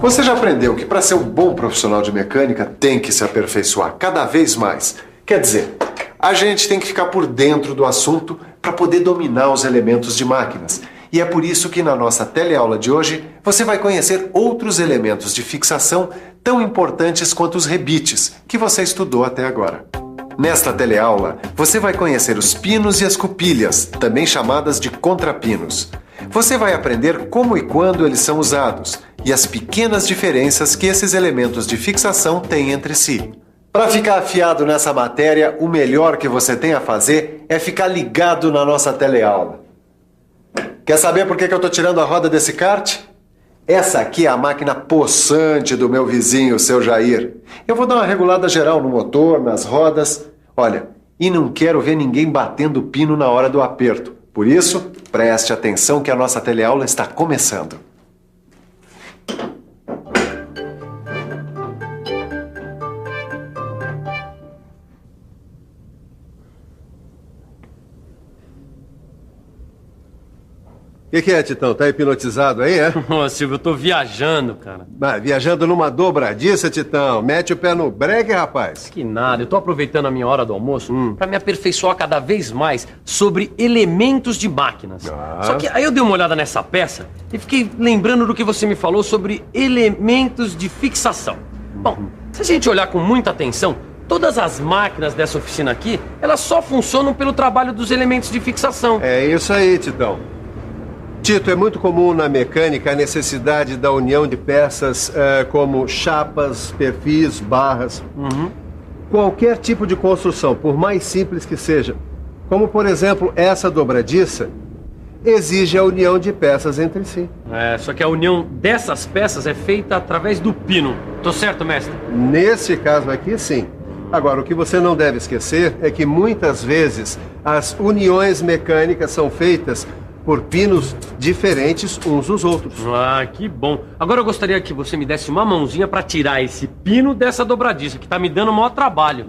Você já aprendeu que para ser um bom profissional de mecânica tem que se aperfeiçoar cada vez mais. Quer dizer, a gente tem que ficar por dentro do assunto para poder dominar os elementos de máquinas. E é por isso que na nossa teleaula de hoje você vai conhecer outros elementos de fixação tão importantes quanto os rebites que você estudou até agora. Nesta teleaula, você vai conhecer os pinos e as cupilhas, também chamadas de contrapinos. Você vai aprender como e quando eles são usados e as pequenas diferenças que esses elementos de fixação têm entre si. Para ficar afiado nessa matéria, o melhor que você tem a fazer é ficar ligado na nossa teleaula. Quer saber por que eu estou tirando a roda desse kart? Essa aqui é a máquina possante do meu vizinho, seu Jair. Eu vou dar uma regulada geral no motor, nas rodas. Olha, e não quero ver ninguém batendo pino na hora do aperto. Por isso, preste atenção que a nossa teleaula está começando. O que é, Titão? Tá hipnotizado aí, é? Ô, Silvio, eu tô viajando, cara. Viajando numa dobradiça, Titão. Mete o pé no breque, rapaz. Que nada, eu tô aproveitando a minha hora do almoço pra me aperfeiçoar cada vez mais sobre elementos de máquinas. Só que aí eu dei uma olhada nessa peça e fiquei lembrando do que você me falou sobre elementos de fixação. Bom, se a gente olhar com muita atenção, todas as máquinas dessa oficina aqui, elas só funcionam pelo trabalho dos elementos de fixação. É isso aí, Titão. Tito, é muito comum na mecânica a necessidade da união de peças como chapas, perfis, barras. Qualquer tipo de construção, por mais simples que seja, como por exemplo essa dobradiça, exige a união de peças entre si. Só que a união dessas peças é feita através do pino. Tô certo, mestre? Nesse caso aqui, sim. Agora, o que você não deve esquecer é que muitas vezes as uniões mecânicas são feitas por pinos diferentes uns dos outros. Ah, que bom. Agora eu gostaria que você me desse uma mãozinha pra tirar esse pino dessa dobradiça, que tá me dando o maior trabalho.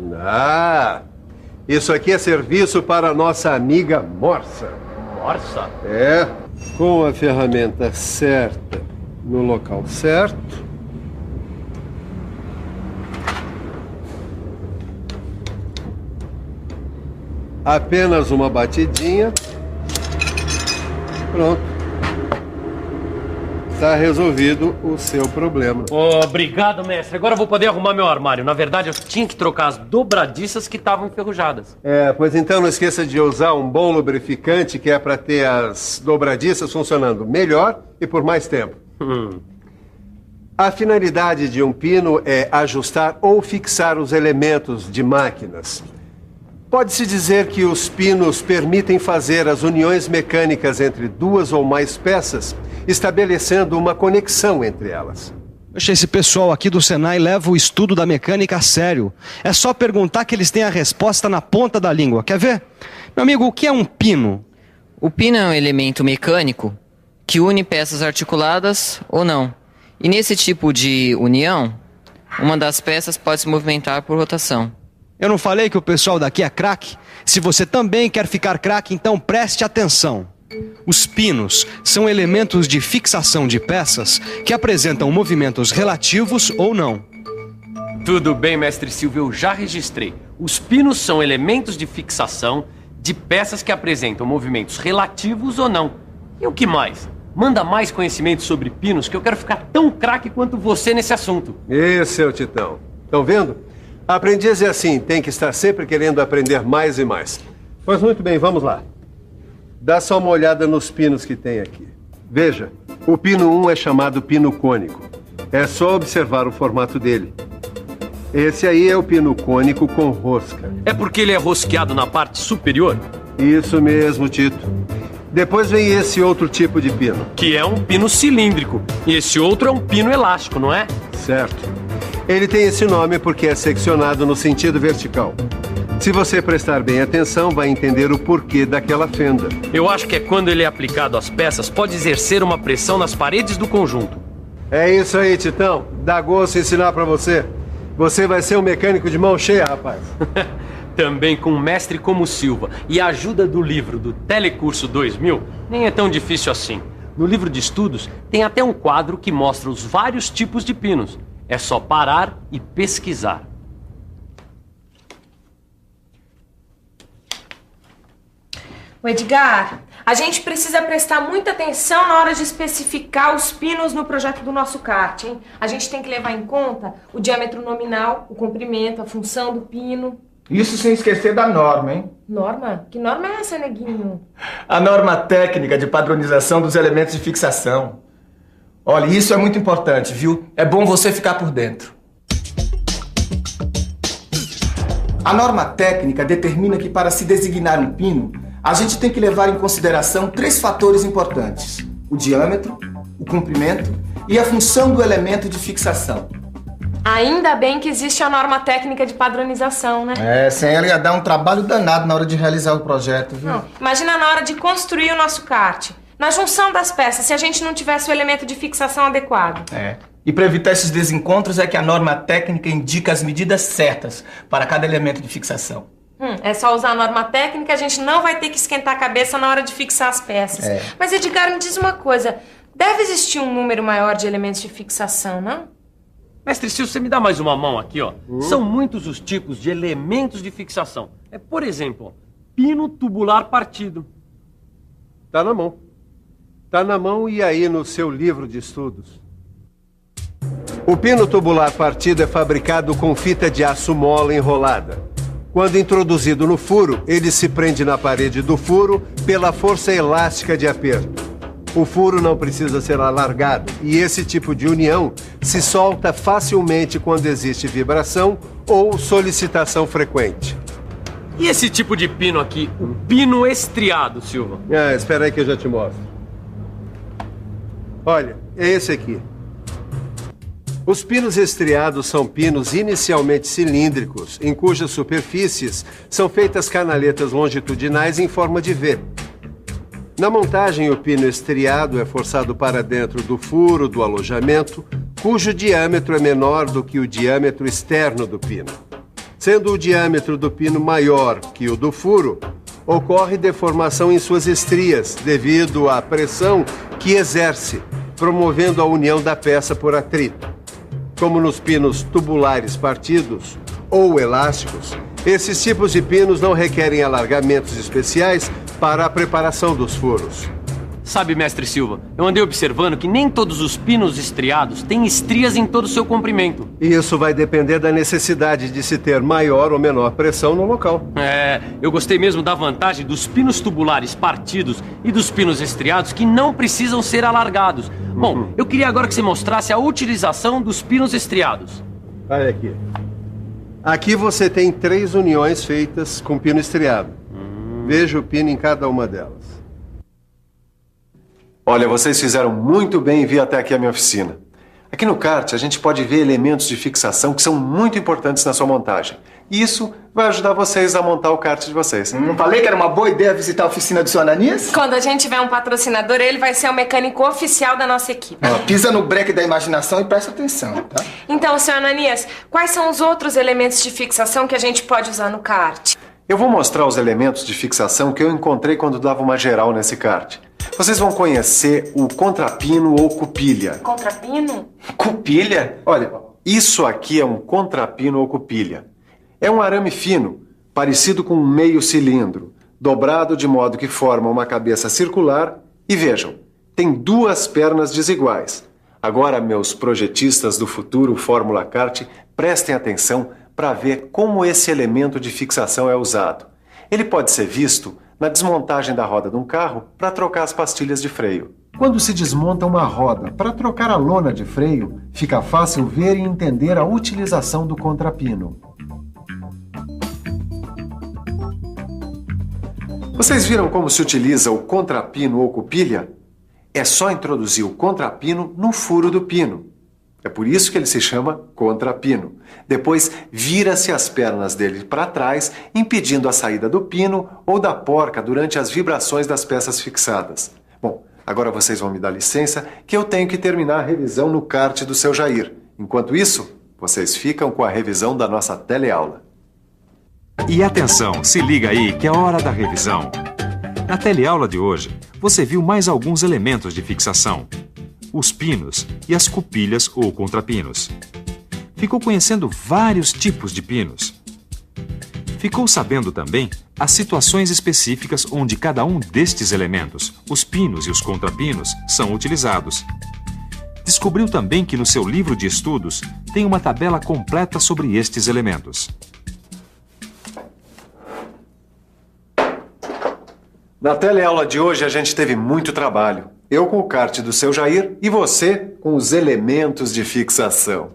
Isso aqui é serviço para a nossa amiga Morsa. Morsa? É, com a ferramenta certa, no local certo. Apenas uma batidinha. Pronto. Está resolvido o seu problema. Obrigado, mestre. Agora eu vou poder arrumar meu armário. Na verdade, eu tinha que trocar as dobradiças que estavam enferrujadas. Pois então não esqueça de usar um bom lubrificante que é para ter as dobradiças funcionando melhor e por mais tempo. A finalidade de um pino é ajustar ou fixar os elementos de máquinas. Pode-se dizer que os pinos permitem fazer as uniões mecânicas entre duas ou mais peças, estabelecendo uma conexão entre elas. Poxa, esse pessoal aqui do Senai leva o estudo da mecânica a sério. É só perguntar que eles têm a resposta na ponta da língua. Quer ver? Meu amigo, o que é um pino? O pino é um elemento mecânico que une peças articuladas ou não. E nesse tipo de união, uma das peças pode se movimentar por rotação. Eu não falei que o pessoal daqui é craque? Se você também quer ficar craque, então preste atenção. Os pinos são elementos de fixação de peças que apresentam movimentos relativos ou não. Tudo bem, mestre Silvio, eu já registrei. Os pinos são elementos de fixação de peças que apresentam movimentos relativos ou não. E o que mais? Manda mais conhecimento sobre pinos que eu quero ficar tão craque quanto você nesse assunto. Esse é o Titão. Estão vendo? Aprendiz é assim, tem que estar sempre querendo aprender mais e mais. Pois muito bem, vamos lá. Dá só uma olhada nos pinos que tem aqui. Veja, o pino 1 é chamado pino cônico. É só observar o formato dele. Esse aí é o pino cônico com rosca. É porque ele é rosqueado na parte superior? Isso mesmo, Tito. Depois vem esse outro tipo de pino. Que é um pino cilíndrico. E esse outro é um pino elástico, não é? Certo. Ele tem esse nome porque é seccionado no sentido vertical. Se você prestar bem atenção, vai entender o porquê daquela fenda. Eu acho que é quando ele é aplicado às peças, pode exercer uma pressão nas paredes do conjunto. É isso aí, Titão. Dá gosto ensinar pra você. Você vai ser um mecânico de mão cheia, rapaz. Também com um mestre como Silva e a ajuda do livro do Telecurso 2000, nem é tão difícil assim. No livro de estudos tem até um quadro que mostra os vários tipos de pinos. É só parar e pesquisar. O Edgar, a gente precisa prestar muita atenção na hora de especificar os pinos no projeto do nosso kart, hein? A gente tem que levar em conta o diâmetro nominal, o comprimento, a função do pino. Isso sem esquecer da norma, hein? Norma? Que norma é essa, neguinho? A norma técnica de padronização dos elementos de fixação. Olha, isso é muito importante, viu? É bom você ficar por dentro. A norma técnica determina que para se designar um pino, a gente tem que levar em consideração 3 fatores importantes: o diâmetro, o comprimento e a função do elemento de fixação. Ainda bem que existe a norma técnica de padronização, né? Sem ela ia dar um trabalho danado na hora de realizar o projeto, viu? Não, imagina na hora de construir o nosso kart. Na junção das peças, se a gente não tivesse o elemento de fixação adequado. E para evitar esses desencontros é que a norma técnica indica as medidas certas para cada elemento de fixação. É só usar a norma técnica, a gente não vai ter que esquentar a cabeça na hora de fixar as peças. Mas, Edgar, me diz uma coisa. Deve existir um número maior de elementos de fixação, não? Mestre Sil, você me dá mais uma mão aqui, ó. São muitos os tipos de elementos de fixação. Por exemplo, pino tubular partido. Tá na mão. Tá na mão e aí no seu livro de estudos. O pino tubular partido é fabricado com fita de aço mola enrolada. Quando introduzido no furo, ele se prende na parede do furo pela força elástica de aperto. O furo não precisa ser alargado e esse tipo de união se solta facilmente quando existe vibração ou solicitação frequente. E esse tipo de pino aqui, o pino estriado, Silva? Espera aí que eu já te mostro. Olha, é esse aqui. Os pinos estriados são pinos inicialmente cilíndricos, em cujas superfícies são feitas canaletas longitudinais em forma de V. Na montagem, o pino estriado é forçado para dentro do furo do alojamento, cujo diâmetro é menor do que o diâmetro externo do pino. Sendo o diâmetro do pino maior que o do furo, ocorre deformação em suas estrias devido à pressão que exerce, promovendo a união da peça por atrito. Como nos pinos tubulares partidos ou elásticos, esses tipos de pinos não requerem alargamentos especiais para a preparação dos furos. Sabe, mestre Silva, eu andei observando que nem todos os pinos estriados têm estrias em todo o seu comprimento. Isso vai depender da necessidade de se ter maior ou menor pressão no local. Eu gostei mesmo da vantagem dos pinos tubulares partidos e dos pinos estriados que não precisam ser alargados. Bom, eu queria agora que você mostrasse a utilização dos pinos estriados. Olha aqui. Aqui você tem 3 uniões feitas com pino estriado. Veja o pino em cada uma delas. Olha, vocês fizeram muito bem em vir até aqui à minha oficina. Aqui no kart a gente pode ver elementos de fixação que são muito importantes na sua montagem. E isso vai ajudar vocês a montar o kart de vocês. Não falei que era uma boa ideia visitar a oficina do seu Ananias? Quando a gente tiver um patrocinador, ele vai ser o mecânico oficial da nossa equipe. Pisa no breque da imaginação e presta atenção, tá? Então, seu Ananias, quais são os outros elementos de fixação que a gente pode usar no kart? Eu vou mostrar os elementos de fixação que eu encontrei quando dava uma geral nesse kart. Vocês vão conhecer o contrapino ou cupilha. Contrapino? Cupilha? Olha, isso aqui é um contrapino ou cupilha. É um arame fino, parecido com um meio cilindro, dobrado de modo que forma uma cabeça circular e vejam, tem 2 pernas desiguais. Agora, meus projetistas do futuro Fórmula Kart, prestem atenção para ver como esse elemento de fixação é usado. Ele pode ser visto na desmontagem da roda de um carro para trocar as pastilhas de freio. Quando se desmonta uma roda para trocar a lona de freio, fica fácil ver e entender a utilização do contrapino. Vocês viram como se utiliza o contrapino ou cupilha? É só introduzir o contrapino no furo do pino. É por isso que ele se chama contrapino. Depois, vira-se as pernas dele para trás, impedindo a saída do pino ou da porca durante as vibrações das peças fixadas. Bom, agora vocês vão me dar licença que eu tenho que terminar a revisão no kart do seu Jair. Enquanto isso, vocês ficam com a revisão da nossa teleaula. E atenção, se liga aí que é hora da revisão. Na teleaula de hoje, você viu mais alguns elementos de fixação: os pinos e as cupilhas ou contrapinos. Ficou conhecendo vários tipos de pinos. Ficou sabendo também as situações específicas onde cada um destes elementos, os pinos e os contrapinos, são utilizados. Descobriu também que no seu livro de estudos tem uma tabela completa sobre estes elementos. Na teleaula de hoje a gente teve muito trabalho. Eu com o kart do seu Jair e você com os elementos de fixação.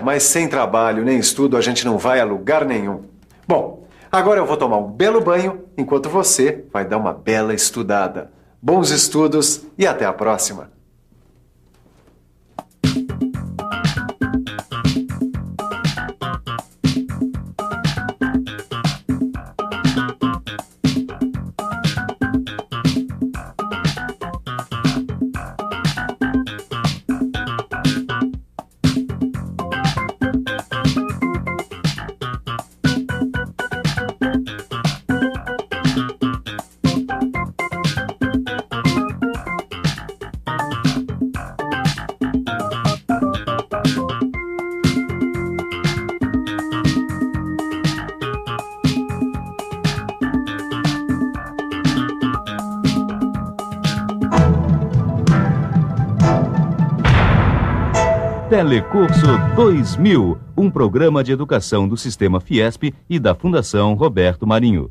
Mas sem trabalho nem estudo a gente não vai a lugar nenhum. Bom, agora eu vou tomar um belo banho enquanto você vai dar uma bela estudada. Bons estudos e até a próxima! Telecurso 2000, um programa de educação do Sistema Fiesp e da Fundação Roberto Marinho.